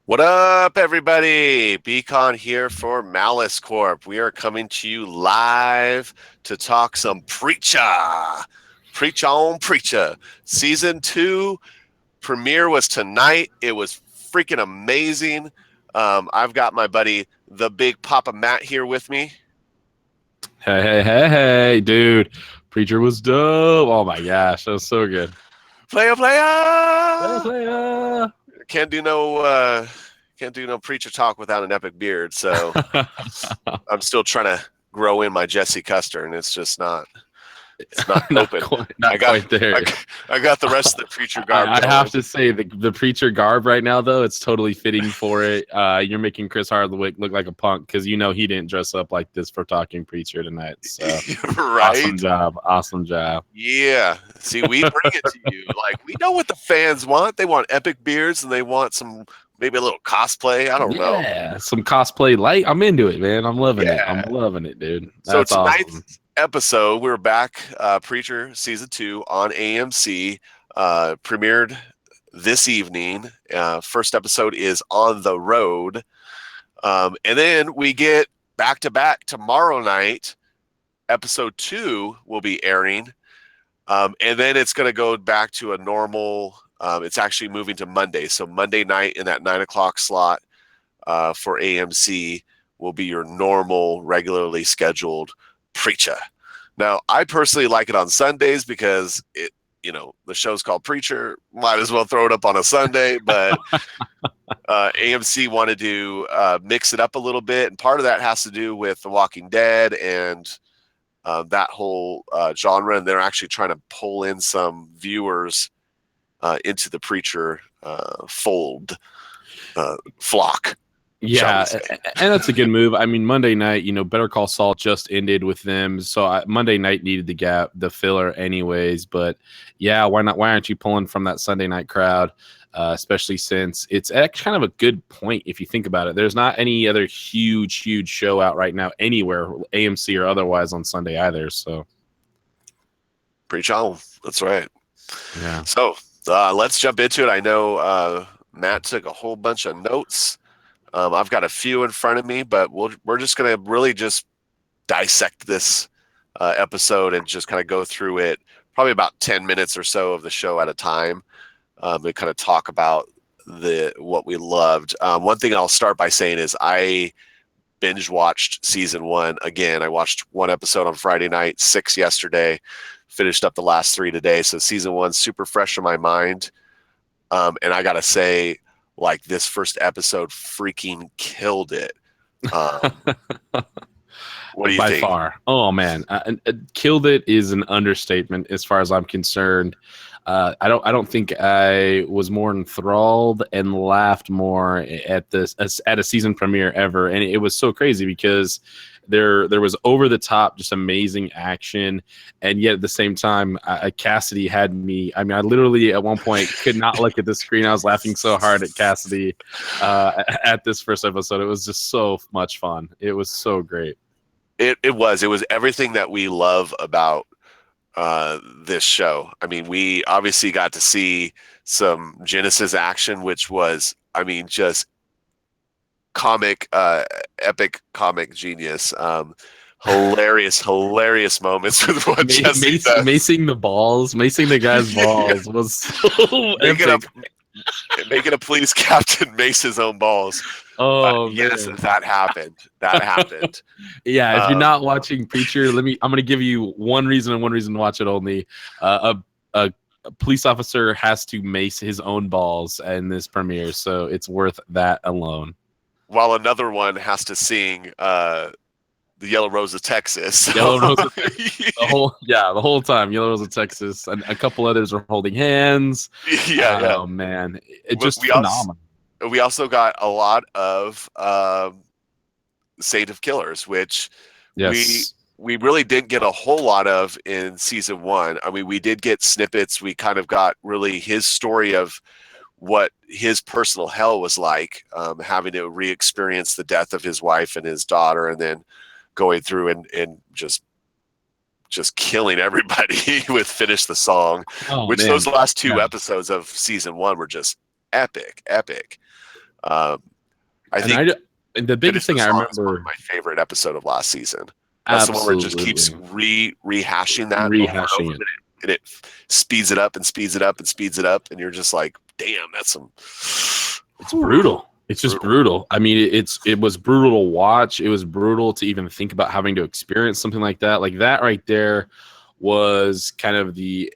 What up, everybody? BCON here for Malice Corp. We are coming to you live to talk some Preacher. Preach on Preacher. Season 2 premiere was tonight. It was freaking amazing. I've got my buddy, the Big Papa Matt, here with me. Hey, dude. Preacher was dope. Oh my gosh, that was so good. Playa, Playa, playa. playa. Can't do no preacher talk without an epic beard. So I'm still trying to grow in my Jesse Custer, and it's just not. It's not not open. quite, I not got quite there. I got the rest of the preacher garb I have going. to say the preacher garb right now though, it's totally fitting for it. You're making Chris Hardwick look like a punk because you know he didn't dress up like this for talking preacher tonight. So Right? awesome job. Yeah. See, we bring it to you. Like, we know what the fans want. They want epic beards and they want some, maybe a little cosplay. I don't know. Yeah, some cosplay light. I'm into it, man. I'm loving it. I'm Yeah. loving it, dude. So That's tonight's awesome. episode, we're back, Preacher Season 2 on AMC, premiered this evening. First episode is On the Road. And then we get back-to-back tomorrow night. Episode 2 will be airing. And then it's going to go back to a normal, it's actually moving to Monday. So Monday night in that 9 o'clock slot for AMC will be your normal, regularly scheduled Preacher. Now, I personally like it on Sundays because the show's called Preacher. Might as well throw it up on a Sunday, but AMC wanted to mix it up a little bit. And part of that has to do with The Walking Dead and that whole genre. And they're actually trying to pull in some viewers into the Preacher flock. Yeah, and that's a good move. I mean, Monday night, Better Call Saul just ended with them, so Monday night needed the filler anyways. But yeah, why not? Why aren't you pulling from that Sunday night crowd? Especially since it's actually kind of a good point if you think about it. There's not any other huge show out right now anywhere, AMC or otherwise, on Sunday either. So, Preach on. That's right. yeah. So let's jump into it. I know Matt took a whole bunch of notes. I've got a few in front of me, but we're just going to really just dissect this episode and just kind of go through it, probably about 10 minutes or so of the show at a time, and kind of talk about what we loved. One thing I'll start by saying is I binge watched season 1 again. I watched 1 episode on Friday night, 6 yesterday, finished up the last 3 today. So season 1's super fresh in my mind. And I got to say, like, this first episode freaking killed it. What do you think? By far. Oh man, killed it is an understatement as far as I'm concerned. I don't think I was more enthralled and laughed more at a season premiere ever, and it was so crazy because there was over the top, just amazing action, and yet at the same time, Cassidy had me. I mean, I literally at one point could not look at the screen. I was laughing so hard at Cassidy at this first episode. It was just so much fun. It was so great. It was everything that we love about this show. I mean, we obviously got to see some Genesis action, which was, I mean, just epic comic genius. Hilarious moments with what Jesse does. Macing the guy's balls was so epic. Making a police captain mace his own balls. Oh, yes, man. that happened. Yeah, if you're not watching Preacher, I'm going to give you one reason and one reason to watch it only. A police officer has to mace his own balls in this premiere, so it's worth that alone. While another one has to sing the Yellow Rose of Texas. Yellow Rose of Texas. The whole time, Yellow Rose of Texas, and a couple others are holding hands. Yeah. Oh man, it's just phenomenal. We also got a lot of Saint of Killers, which we really didn't get a whole lot of in season 1. I mean, we did get snippets. We kind of got really his story of what his personal hell was like, having to re-experience the death of his wife and his daughter, and then going through and just killing everybody with Finish the Song, which those last 2 episodes of season 1 were just epic. I And think the biggest Finish the thing I Song is one of remember, my favorite episode of last season. That's the one where it just keeps absolutely rehashing that over and rehashing over, it. and it speeds it up and speeds it up and speeds it up, and you're just like, damn, that's some. It's brutal. It's just brutal. I mean, it was brutal to watch. It was brutal to even think about having to experience something like that. Like that right there was kind of the,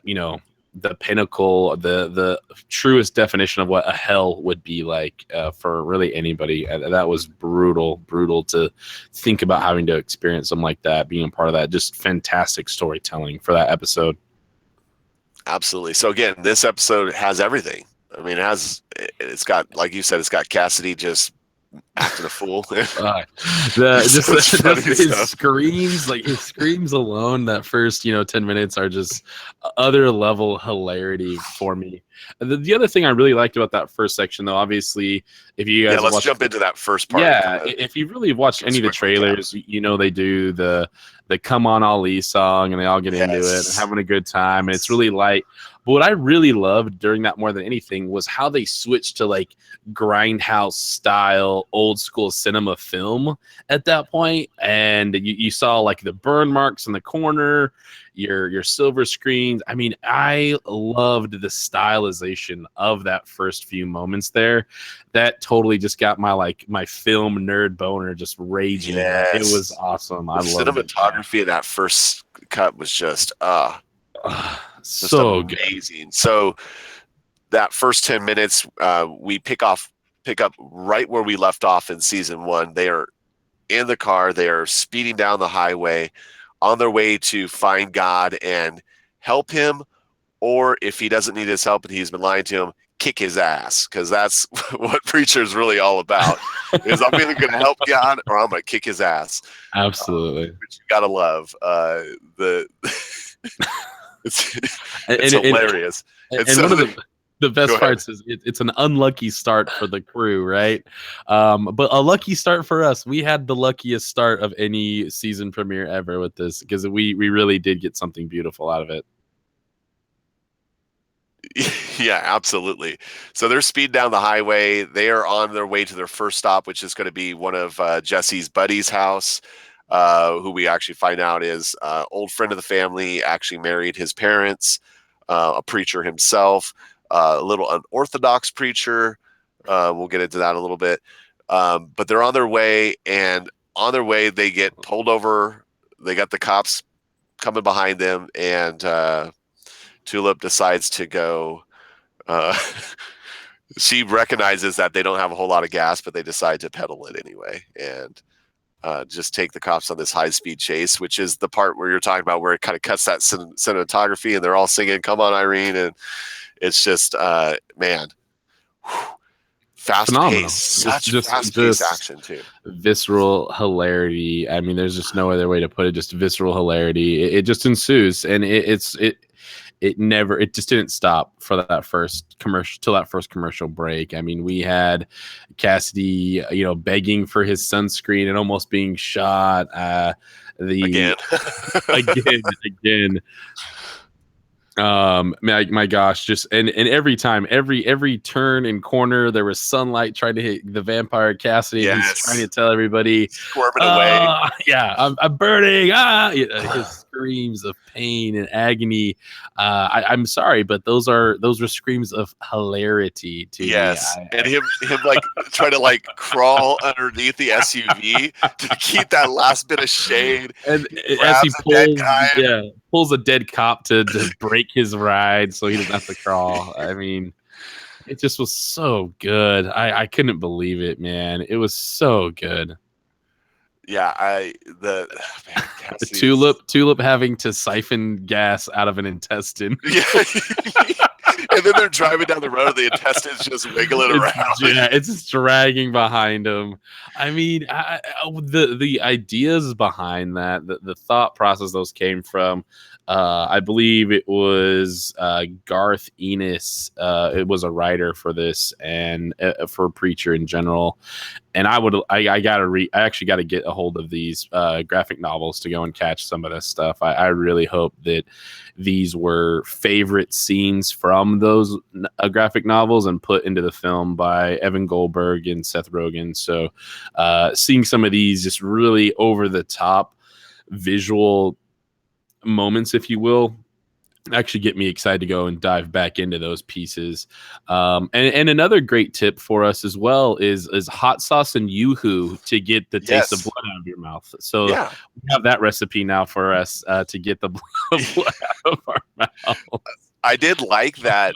the pinnacle, the truest definition of what a hell would be like for really anybody. That was brutal to think about having to experience something like that, being a part of that. Just fantastic storytelling for that episode. Absolutely. So again, this episode has everything. I mean, it's got, like you said, it's got Cassidy just acting a fool. His screams, like his screams alone, that first 10 minutes are just other level hilarity for me. The other thing I really liked about that first section, though, obviously, if you guys let's jump into that first part. Yeah, if you've really watched any of the trailers, they do the "Come On Ali" song, and they all get into it and having a good time, and it's really light. But what I really loved during that more than anything was how they switched to like grindhouse style, old school cinema film at that point, and you saw like the burn marks in the corner, your silver screens. I mean, I loved the stylization of that first few moments there. That totally just got my film nerd boner just raging. Yes. It was awesome. The cinematography of that first cut was just so amazing. Good. So that first 10 minutes, we pick up right where we left off in season 1. They are in the car. They are speeding down the highway on their way to find God and help him, or if he doesn't need his help and he's been lying to him, kick his ass, because that's what Preacher is really all about. Is I'm either going to help God or I'm going to kick his ass. Absolutely. Which you got to love. It's hilarious. And one of the best parts is it's an unlucky start for the crew, right? But a lucky start for us. We had the luckiest start of any season premiere ever with this, because we really did get something beautiful out of it. Yeah, absolutely. So they're speeding down the highway. They are on their way to their first stop, which is going to be one of Jesse's buddies' house, who we actually find out is old friend of the family, actually married his parents, a preacher himself, a little unorthodox preacher. We'll get into that a little bit. But they're on their way, and on their way, they get pulled over. They got the cops coming behind them, and Tulip decides to go. She recognizes that they don't have a whole lot of gas, but they decide to pedal it anyway and just take the cops on this high-speed chase, which is the part where you're talking about where it kind of cuts that cinematography and they're all singing "Come On, Irene," and it's just, man, fast-paced, fast-paced action too. Visceral hilarity. I mean, there's just no other way to put it. Just visceral hilarity. It just ensues, and it just didn't stop for that first commercial till that first commercial break. I mean, we had Cassidy, begging for his sunscreen and almost being shot. Again. My gosh, just and every time, every turn and corner, there was sunlight trying to hit the vampire Cassidy. Yes. He's trying to tell everybody, squirming away. Yeah, I'm burning. His screams of pain and agony. I'm sorry, but those were screams of hilarity to me. And him like trying to like crawl underneath the SUV to keep that last bit of shade. And as he pulls a dead cop to break his ride so he doesn't have to crawl. I mean, it just was so good. I couldn't believe it, man. It was so good. Yeah, Tulip having to siphon gas out of an intestine. Yeah. And then they're driving down the road, the intestines just wiggling around. Yeah, it's just dragging behind them. I mean, the ideas behind that, the thought process those came from, I believe it was Garth Ennis. It was a writer for this and for Preacher in general. I actually got to get a hold of these graphic novels to go and catch some of this stuff. I really hope that these were favorite scenes from those graphic novels and put into the film by Evan Goldberg and Seth Rogen. So seeing some of these just really over the top visual moments, if you will, actually get me excited to go and dive back into those pieces. And another great tip for us as well is hot sauce and yoo-hoo to get the taste of blood out of your mouth. So we have that recipe now for us to get the blood out of our mouth. I did like that.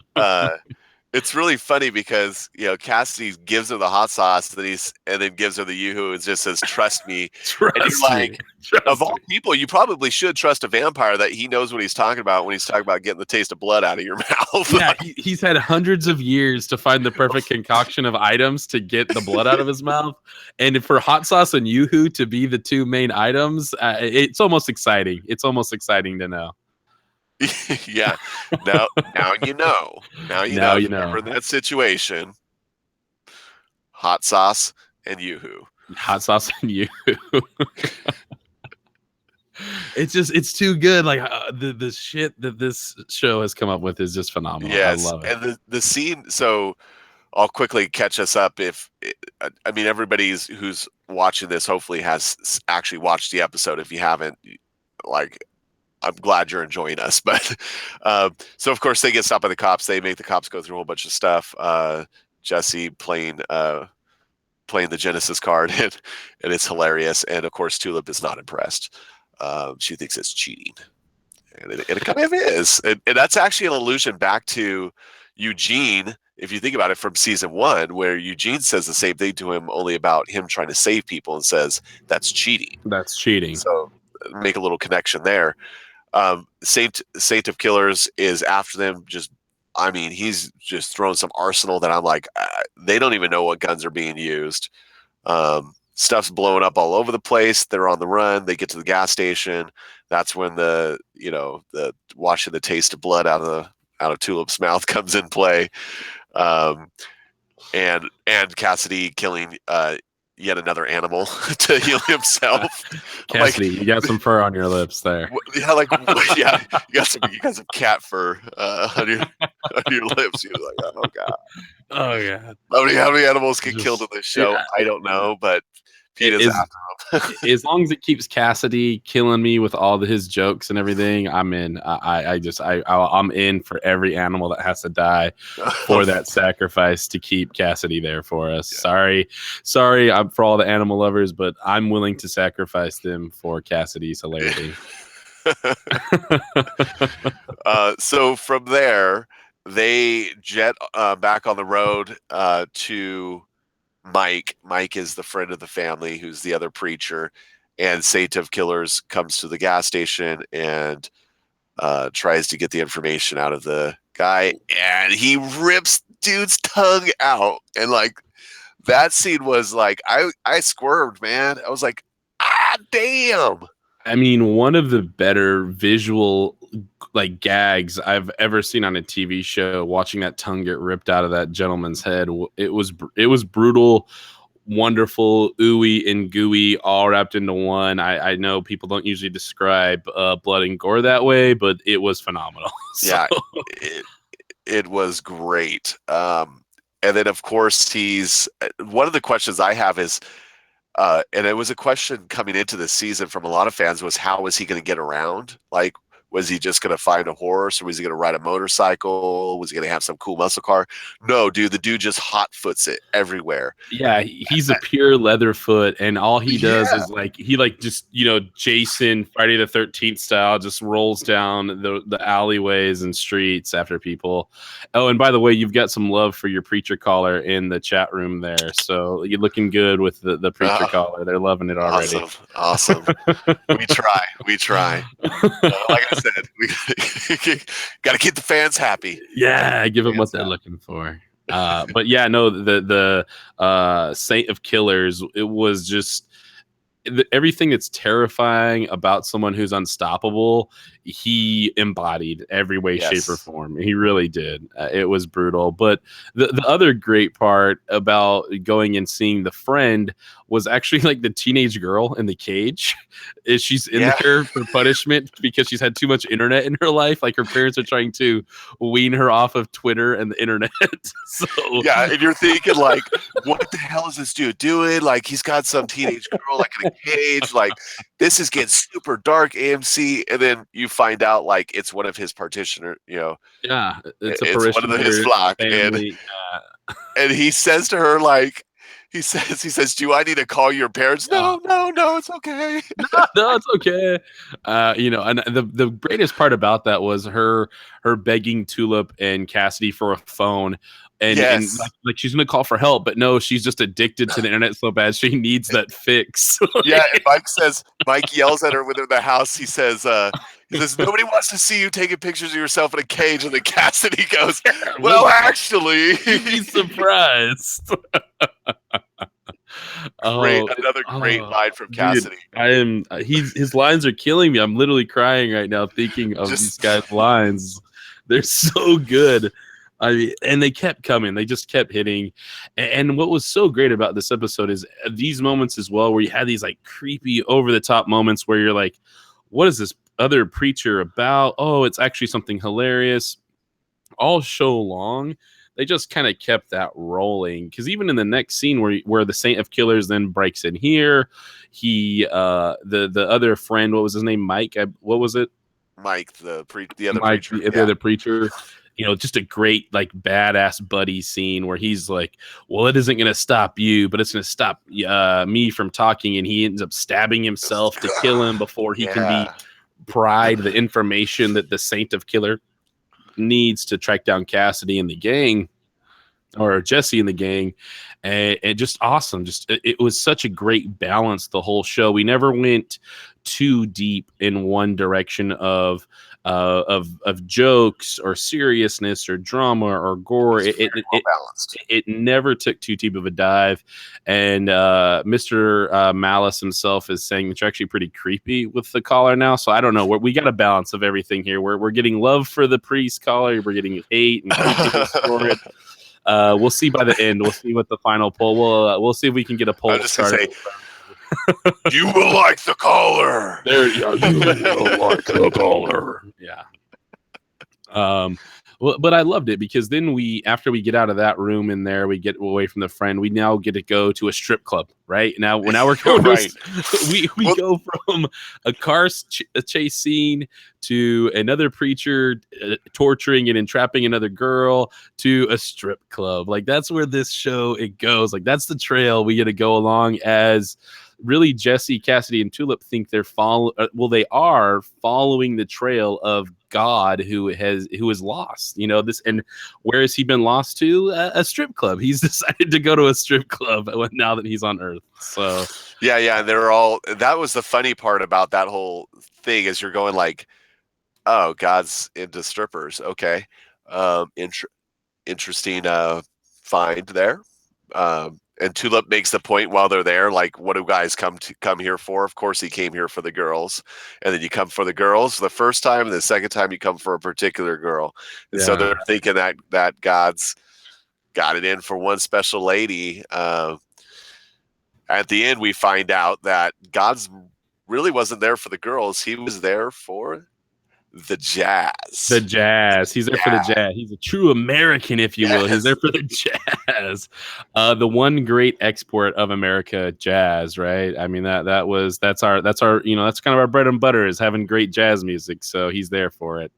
It's really funny because Cassidy gives her the hot sauce, and then gives her the yoo-hoo and just says, "Trust me." And you're like, of all people, you probably should trust a vampire that he knows what he's talking about when he's talking about getting the taste of blood out of your mouth. Yeah, he's had hundreds of years to find the perfect concoction of items to get the blood out of his mouth, and for hot sauce and yoo-hoo to be the two main items, it's almost exciting. It's almost exciting to know. Yeah. Now you know. Now you know. You're in that situation. Hot sauce and yoo-hoo. Hot sauce and yoo-hoo. It's too good. Like the shit that this show has come up with is just phenomenal. Yes. I love it. And the scene. So I'll quickly catch us up. Everybody who's watching this hopefully has actually watched the episode. If you haven't, I'm glad you're enjoying us. But so of course they get stopped by the cops. They make the cops go through a whole bunch of stuff. Jesse playing the Genesis card, and it's hilarious. And of course Tulip is not impressed. She thinks it's cheating, and it kind of is. And that's actually an allusion back to Eugene, if you think about it, from season 1, where Eugene says the same thing to him, only about him trying to save people, and says that's cheating. That's cheating. So make a little connection there. Saint of Killers is after them. He's just throwing some arsenal that I'm like, they don't even know what guns are being used. Stuff's blowing up all over the place. They're on the run. They get to the gas station. That's when the washing the taste of blood out of Tulip's mouth comes in play. And Cassidy killing yet another animal to heal himself. Cassidy, you got some fur on your lips there. Yeah, you got some cat fur on your lips. You're like, oh god, oh god. How many animals get killed in this show? Yeah. I don't know, but Pete is after them. As long as it keeps Cassidy killing me with all his jokes and everything, I'm in. I'm in for every animal that has to die for that sacrifice to keep Cassidy there for us. Yeah. Sorry, I'm for all the animal lovers, but I'm willing to sacrifice them for Cassidy's hilarity. So from there, they jet back on the road to Mike. Mike is the friend of the family who's the other preacher, and Saint of Killers comes to the gas station and tries to get the information out of the guy, and he rips dude's tongue out. And that scene was I squirmed, man. I was like, damn. I mean, one of the better visual gags I've ever seen on a TV show, watching that tongue get ripped out of that gentleman's head. It was brutal, wonderful, ooey and gooey, all wrapped into one. I know people don't usually describe blood and gore that way, but it was phenomenal. Yeah, it was great. And then of course one of the questions I have is, and it was a question coming into this season from a lot of fans, was how was he going to get around? Was he just going to find a horse, or was he going to ride a motorcycle? Was he going to have some cool muscle car? No, dude, the dude just hot foots it everywhere. Yeah, he's a pure leather foot, and all he does is just Jason Friday the 13th style, just rolls down the alleyways and streets after people. Oh, and by the way, you've got some love for your preacher caller in the chat room there, so you're looking good with the preacher caller. They're loving it already. Awesome. We try. Like I said, we got to keep the fans happy. Yeah, give them what they're looking for. But yeah, no, the Saint of Killers, it was just everything that's terrifying about someone who's unstoppable he embodied every way, shape, or Yes. form. He really did. It was brutal. But the other great part about going and seeing the friend was actually like the teenage girl in the cage. Is she's in Yeah. there for punishment because she's had too much internet in her life. Like her parents are trying to wean her off of Twitter and the internet. So Yeah, and you're thinking like, what the hell is this dude doing? Like, he's got some teenage girl like in a cage. Like, this is getting super dark, AMC. And then you find out like it's one of his partitioner. yeah, it's a It's one of his parishioner flock, family. and he says to her like, he says, "Do I need to call your parents?" Yeah. No, it's okay. No, it's okay. And the greatest part about that was her begging Tulip and Cassidy for a phone, and Yes. like she's gonna call for help, but no, she's just addicted to the internet so bad she needs that fix. Yeah, and Mike yells at her when they're in the house. He says, nobody wants to see you taking pictures of yourself in a cage. And then Cassidy goes, well, actually. You'd be surprised. Another great line from Cassidy. Dude, his lines are killing me. I'm literally crying right now thinking of these guys' lines. They're so good. I mean, and they kept coming. They just kept hitting. And what was so great about this episode is these moments as well, where you had these like creepy, over the top moments where you're like, what is this other preacher about? Oh, it's actually something hilarious. All show long, they just kind of kept that rolling. Because even in the next scene where the Saint of Killers then breaks in here, the other friend, what was his name? Mike? What was it? Mike, the other Mike, preacher. the other preacher. Just a great like badass buddy scene where he's like, well, it isn't going to stop you, but it's going to stop me from talking. And he ends up stabbing himself to kill him before he can be pried the information that the Saint of Killer needs to track down Cassidy and the gang, or Jesse and the gang. And just awesome. It was such a great balance the whole show. We never went too deep in one direction of jokes or seriousness or drama or gore. It never took too deep of a dive. And Mr. Malice himself is saying that you're actually pretty creepy with the caller now. So I don't know. We got a balance of everything here. We're getting love for the priest caller. We're getting hate and creepiness for it. We'll see by the end. We'll see what the final poll. We'll see if we can get a poll started. You will like the caller. You will like the caller. Yeah. Well, but I loved it because then after we get out of that room in there, we get away from the friend. We now get to go to a strip club, right? Now we're going. Right. We go from a car chase scene to another preacher torturing and entrapping another girl to a strip club. Like that's where this show it goes. Like that's the trail we get to go along as. Really, Jesse, Cassidy, and Tulip think they are following the trail of God who is lost. This, and where has he been lost to? A strip club. He's decided to go to a strip club now that he's on Earth. So yeah, and that was the funny part about that whole thing is you're going like, oh, God's into strippers. Okay, interesting find there. And Tulip makes the point while they're there, like, what do guys come here for? Of course, he came here for the girls. And then you come for the girls the first time, and the second time you come for a particular girl. And so they're thinking that God's got it in for one special lady. At the end, we find out that God's really wasn't there for the girls. He was there for the jazz. He's there for the jazz. He's a true American, if you will. He's there for the jazz. The one great export of America, jazz, right? I mean that's our that's kind of our bread and butter is having great jazz music. So he's there for it.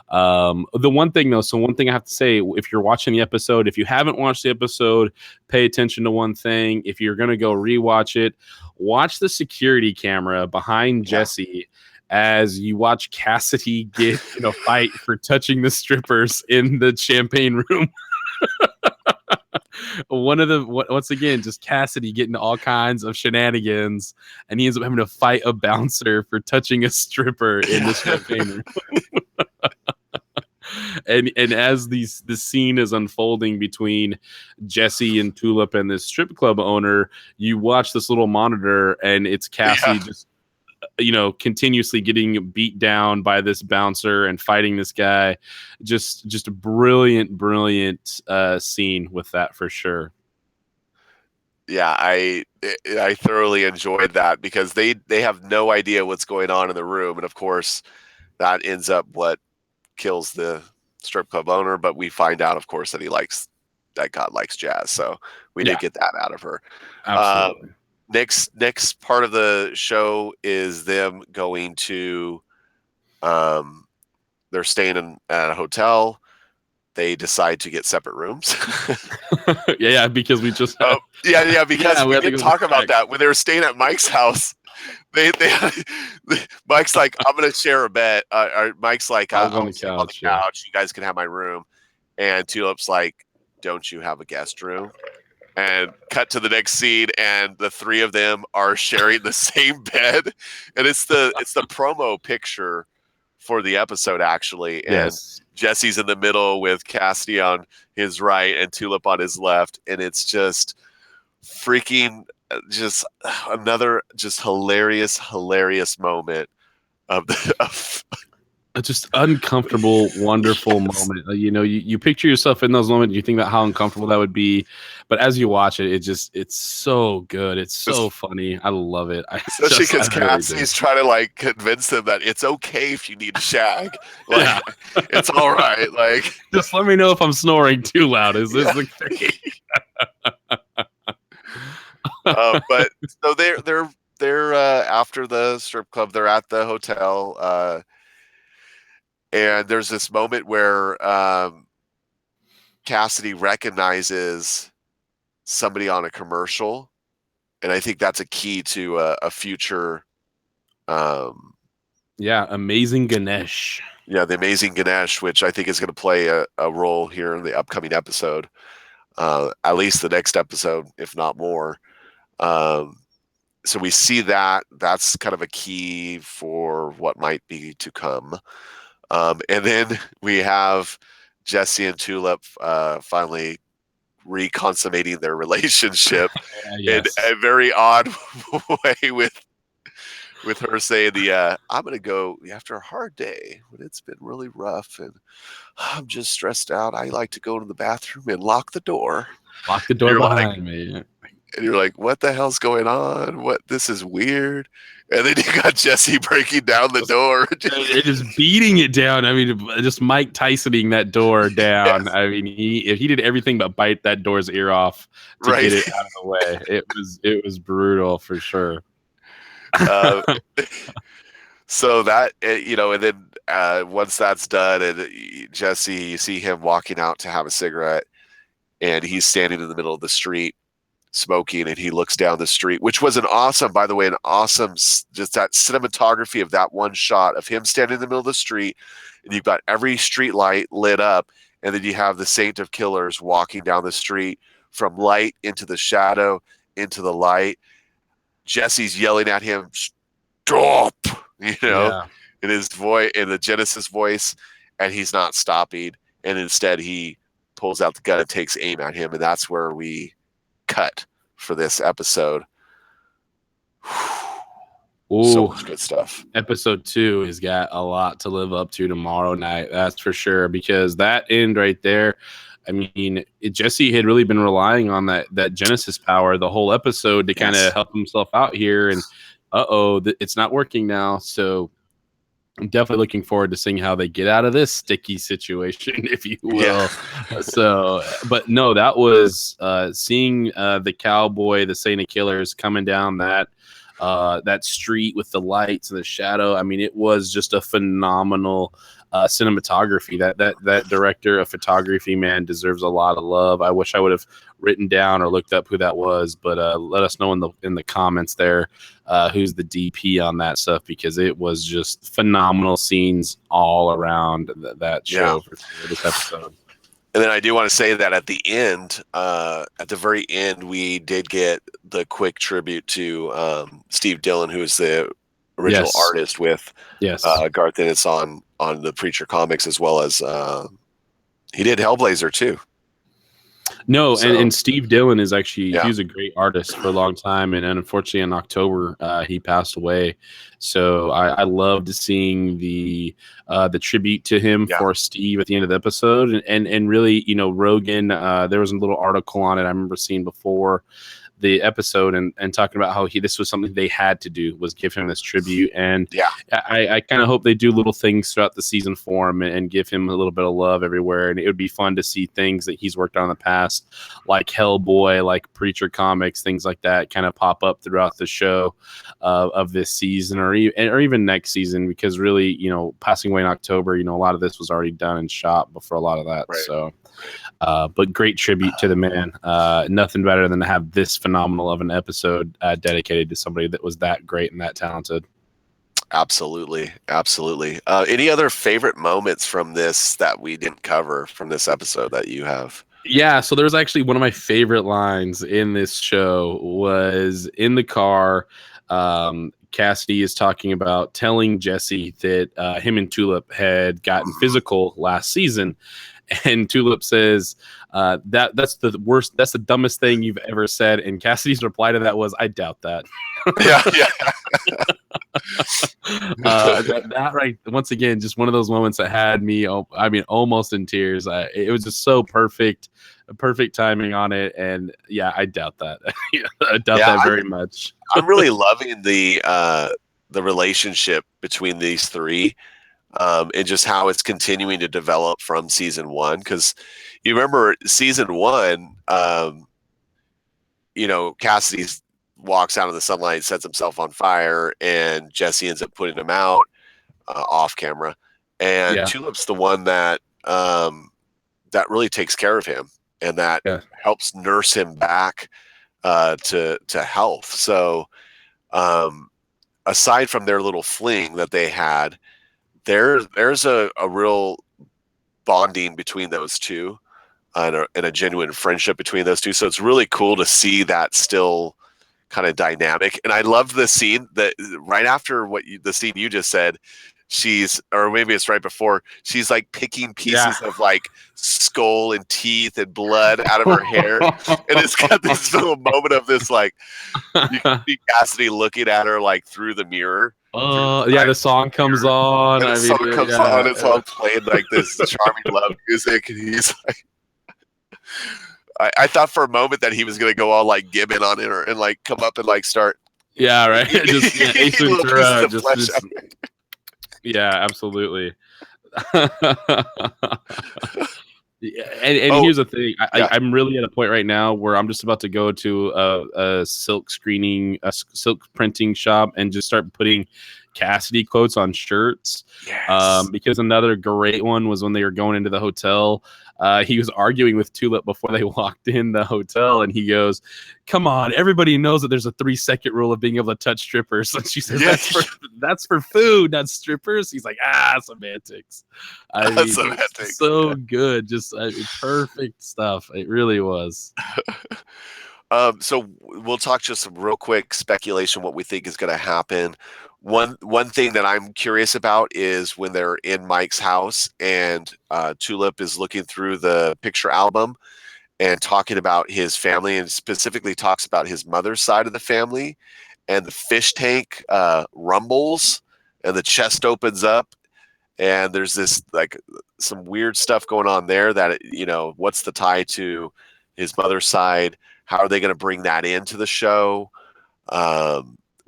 The one thing I have to say, if you're watching the episode, if you haven't watched the episode, pay attention to one thing. If you're gonna go rewatch it, watch the security camera behind Jesse as you watch Cassidy get in a fight for touching the strippers in the champagne room. Once again, just Cassidy getting all kinds of shenanigans, and he ends up having to fight a bouncer for touching a stripper in the champagne room. And as the scene is unfolding between Jesse and Tulip and this strip club owner, you watch this little monitor, and it's Cassie just continuously getting beat down by this bouncer and fighting this guy. Just a brilliant scene with that for sure. Yeah, I thoroughly enjoyed that because they have no idea what's going on in the room, and of course that ends up what kills the strip club owner. But we find out, of course, that God likes jazz, so we did get that out of her. Absolutely. Next part of the show is them going to, they're staying at a hotel. They decide to get separate rooms. yeah, because we just because we didn't talk about that when they were staying at Mike's house. They Mike's like, I'm gonna share a bed. Mike's like, I'll sleep on the couch. You guys can have my room. And Tulip's like, don't you have a guest room? And cut to the next scene, and the three of them are sharing the same bed, and it's the promo picture for the episode actually. And Jesse's in the middle with Cassidy on his right and Tulip on his left, and it's just freaking just another just hilarious moment of just uncomfortable, wonderful moment. You picture yourself in those moments, you think about how uncomfortable that would be, but as you watch it, it's so good. It's so funny. I love it. Especially because Cassie's trying to like convince them that it's okay if you need to shag. Like, it's all right. Like, just let me know if I'm snoring too loud. Is this the thing? But so they're after the strip club, they're at the hotel. And there's this moment where Cassidy recognizes somebody on a commercial, and I think that's a key to a future. Amazing Ganesh. Yeah, the Amazing Ganesh, which I think is going to play a role here in the upcoming episode, at least the next episode, if not more. So we see that that's kind of a key for what might be to come. And then we have Jesse and Tulip finally reconsummating their relationship in a very odd way with her saying I'm going to go after a hard day when it's been really rough and I'm just stressed out. I like to go to the bathroom and lock the door. Lock the door behind me. And you're like, what the hell's going on? This is weird. And then you got Jesse breaking down the door. Just beating it down. I mean, just Mike Tysoning that door down. I mean, he did everything but bite that door's ear off to get it out of the way. It was brutal for sure. So that, and then once that's done, and Jesse, you see him walking out to have a cigarette, and he's standing in the middle of the street smoking, and he looks down the street, which was by the way, just that cinematography of that one shot of him standing in the middle of the street, and you've got every street light lit up, and then you have the Saint of Killers walking down the street from light into the shadow into the light. Jesse's yelling at him, stop, in his voice, in the Genesis voice, and he's not stopping, and instead he pulls out the gun and takes aim at him, and that's where we cut for this episode. Ooh, so much good stuff. Episode 2 has got a lot to live up to tomorrow night, that's for sure, because that end right there, I mean, Jesse had really been relying on that Genesis power the whole episode to kind of help himself out here, and it's not working now. So I'm definitely looking forward to seeing how they get out of this sticky situation, if you will. So, but no, that was seeing the cowboy, the Saint of Killers, coming down that street with the lights and the shadow. I mean, it was just a phenomenal cinematography. That director of photography, man, deserves a lot of love. I wish I would have written down or looked up who that was, but let us know in the comments there who's the DP on that stuff, because it was just phenomenal scenes all around that show for this episode. And then I do want to say that at the end, at the very end, we did get the quick tribute to Steve Dillon, who is the original artist with Garth Ennis on the Preacher comics, as well as he did Hellblazer too. No, So, and Steve Dillon is actually he yeah. was a great artist for a long time, and unfortunately in October he passed away. So I loved seeing the tribute to him Yeah. for Steve at the end of the episode, and really, you know, Rogan. There was a little article on it I remember seeing before the episode, and talking about how this was something they had to do, was give him this tribute. And Yeah. I kind of hope they do little things throughout the season for him, and give him a little bit of love everywhere. And it would be fun to see things that he's worked on in the past, like Hellboy, like Preacher Comics, things like that, kind of pop up throughout the show of this season, or even next season, because really, you know, passing away in October, you know, a lot of this was already done and shot before a lot of that. Right. So but great tribute to the man. Nothing better than to have this phenomenal of an episode dedicated to somebody that was that great and that talented. Absolutely. Absolutely. Any other favorite moments from this that we didn't cover from this episode that you have? Yeah, so there's actually one of my favorite lines in this show was in the car. Cassidy is talking about telling Jesse that him and Tulip had gotten physical last season. And Tulip says, that's the worst, that's the dumbest thing you've ever said. And Cassidy's reply to that was, I doubt that. Yeah. That right, once again, just one of those moments that had me, I mean, almost in tears. It was just so perfect timing on it. And yeah, I doubt that. I doubt that very much. I'm really loving the relationship between these three. And just how it's continuing to develop from season one. Because you remember season one, you know, Cassidy walks out in the sunlight, sets himself on fire, and Jesse ends up putting him out off camera. And Tulip's the one that that really takes care of him, and that helps nurse him back to health. So aside from their little fling that they had, there's a real bonding between those two, and a genuine friendship between those two. So it's really cool to see that still kind of dynamic. And I love the scene that right after the scene you just said, or maybe it's right before, she's like picking pieces of like skull and teeth and blood out of her hair. And it's got this little moment of this, like, you can see Cassidy looking at her like through the mirror. The song comes on. And the song comes on. It's all playing like this charming love music, and he's like, I thought for a moment that he was gonna go all like Gibbon on it, and like come up and like start. Yeah, right. Just Ace Ventura. Just yeah, absolutely. And here's the thing, I'm really at a point right now where I'm just about to go to a silk printing shop and just start putting Cassidy quotes on shirts. Because another great one was when they were going into the hotel. He was arguing with Tulip before they walked in the hotel, and he goes, "Come on, everybody knows that there's a 3-second rule of being able to touch strippers." And she says, that's for food, not strippers. He's like, semantics. Semantics. So good, just perfect stuff. It really was. So we'll talk just some real quick speculation what we think is going to happen. One thing that I'm curious about is when they're in Mike's house and Tulip is looking through the picture album and talking about his family, and specifically talks about his mother's side of the family, and the fish tank rumbles and the chest opens up, and there's this like some weird stuff going on there that, you know, what's the tie to his mother's side? How are they going to bring that into the show?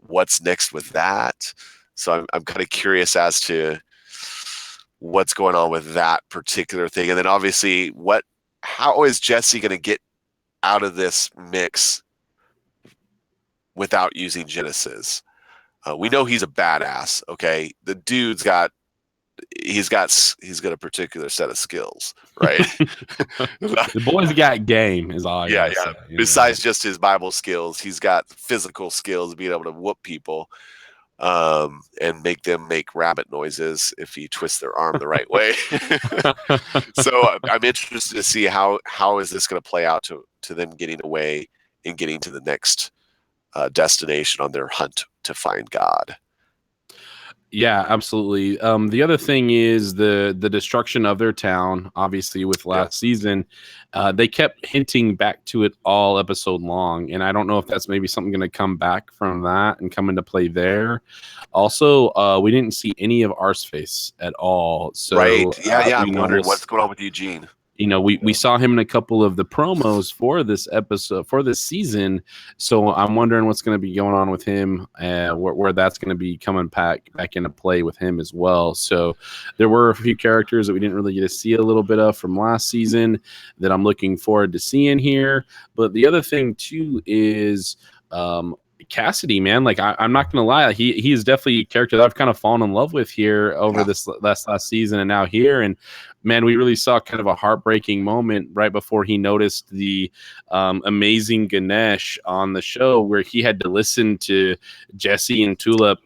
What's next with that? So I'm kind of curious as to what's going on with that particular thing. And then obviously, how is Jesse going to get out of this mix without using Genesis? We know he's a badass. Okay, the dude's got a particular set of skills, right? The boy's got game, is all I gotta say. Besides just his Bible skills, he's got physical skills, being able to whoop people, and make them make rabbit noises if he twists their arm the right way. So I'm interested to see how is this going to play out to them getting away and getting to the next destination on their hunt to find God. Yeah, absolutely. The other thing is the destruction of their town. Obviously, with Yep. last season, they kept hinting back to it all episode long, and I don't know if that's maybe something going to come back from that and come into play there. Also, we didn't see any of Arseface at all, Right. so Yeah. Yeah. I'm you know wondering what's going on with Eugene. we saw him in a couple of the promos for this episode for this season, so I'm wondering what's going to be going on with him, where that's going to be coming back into play with him as well. So there were a few characters that we didn't really get to see a little bit of from last season that I'm looking forward to seeing here. But the other thing too is Cassidy, man. Like I'm not gonna lie, he is definitely a character that I've kind of fallen in love with here over Yeah. this last season and now here. And man, we really saw kind of a heartbreaking moment right before he noticed the amazing Ganesh on the show, where he had to listen to Jesse and Tulip,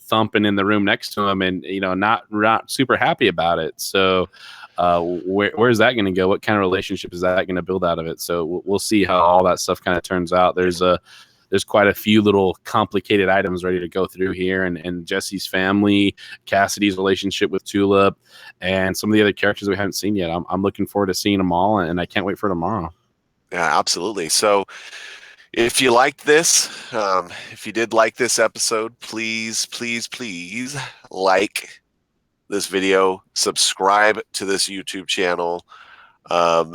thumping in the room next to him, and not super happy about it. So where's that going to go? What kind of relationship is that going to build out of it? So we'll see how all that stuff kind of turns out. There's quite a few little complicated items ready to go through here, and Jesse's family, Cassidy's relationship with Tulip, and some of the other characters we haven't seen yet. I'm looking forward to seeing them all, and I can't wait for tomorrow. Yeah. Absolutely. So if you liked this, if you did like this episode, please, please, please like this video, subscribe to this YouTube channel.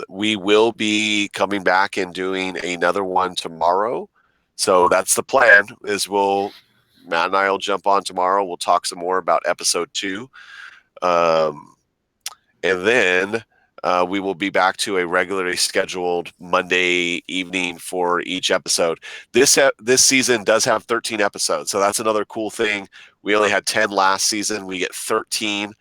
We will be coming back and doing another one tomorrow. So that's the plan. Matt and I will jump on tomorrow. We'll talk some more about episode 2. And then we will be back to a regularly scheduled Monday evening for each episode. This season does have 13 episodes, so that's another cool thing. We only had 10 last season. We get 13.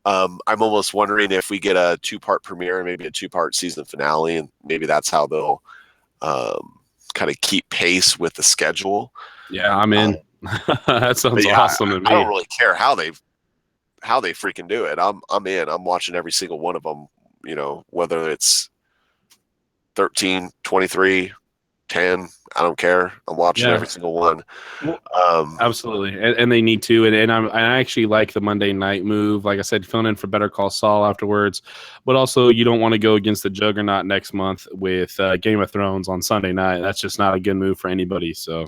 I'm almost wondering if we get a 2-part premiere and maybe a 2-part season finale, and maybe that's how they'll kind of keep pace with the schedule. Yeah, I'm in. That sounds Yeah, awesome to I don't me. really care how they freaking do it. I'm in. I'm watching every single one of them, whether it's 13, 23, 10, I don't care. I'm watching Yeah. every single one. Well, absolutely, and they need to, and I actually like the Monday night move. Like I said, filling in for Better Call Saul afterwards, but also you don't want to go against the Juggernaut next month with Game of Thrones on Sunday night. That's just not a good move for anybody. So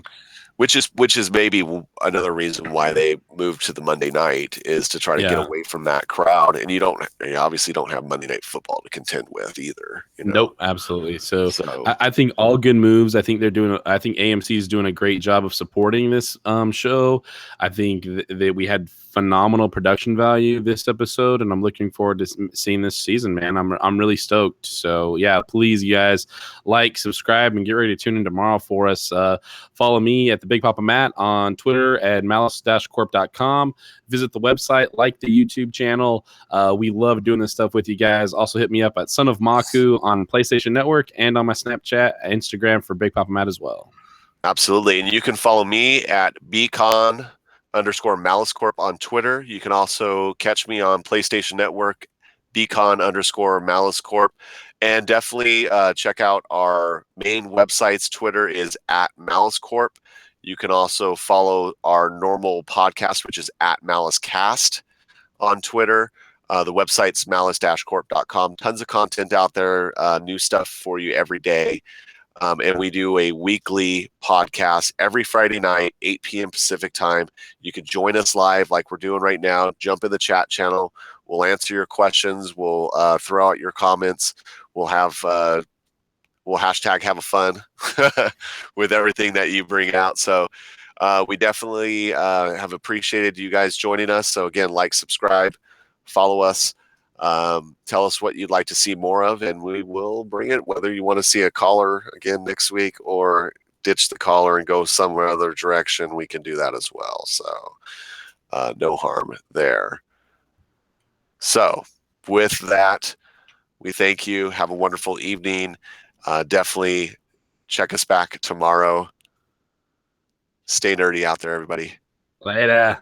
which is maybe another reason why they moved to the Monday night, is to try to get away from that crowd. And you obviously don't have Monday Night Football to contend with either. Nope, absolutely. So I think all good moves. I think I think AMC is doing a great job of supporting this show. I think that we had phenomenal production value this episode, and I'm looking forward to seeing this season, man. I'm really stoked. So yeah, please, you guys, like, subscribe, and get ready to tune in tomorrow for us. Follow me at TheBigPapaMatt on Twitter, at malice-corp.com. Visit the website, like the YouTube channel. We love doing this stuff with you guys. Also hit me up at Son of Maku on PlayStation Network and on my Snapchat, Instagram for Big Papa Matt as well. Absolutely. And you can follow me at BCON _MaliceCorp on Twitter. You can also catch me on PlayStation Network, BCON _MaliceCorp. And definitely check out our main website's Twitter is at MaliceCorp. You can also follow our normal podcast, which is at MaliceCast on Twitter. The website's malice-corp.com. Tons of content out there, new stuff for you every day. And we do a weekly podcast every Friday night, 8 p.m. Pacific time. You can join us live like we're doing right now. Jump in the chat channel. We'll answer your questions. We'll throw out your comments. We'll hashtag have a fun with everything that you bring out. So we definitely have appreciated you guys joining us. So again, like, subscribe, follow us. Tell us what you'd like to see more of, and we will bring it. Whether you want to see a caller again next week or ditch the caller and go somewhere other direction, we can do that as well. So no harm there. So with that, we thank you. Have a wonderful evening. Definitely check us back tomorrow. Stay nerdy out there, everybody. Later.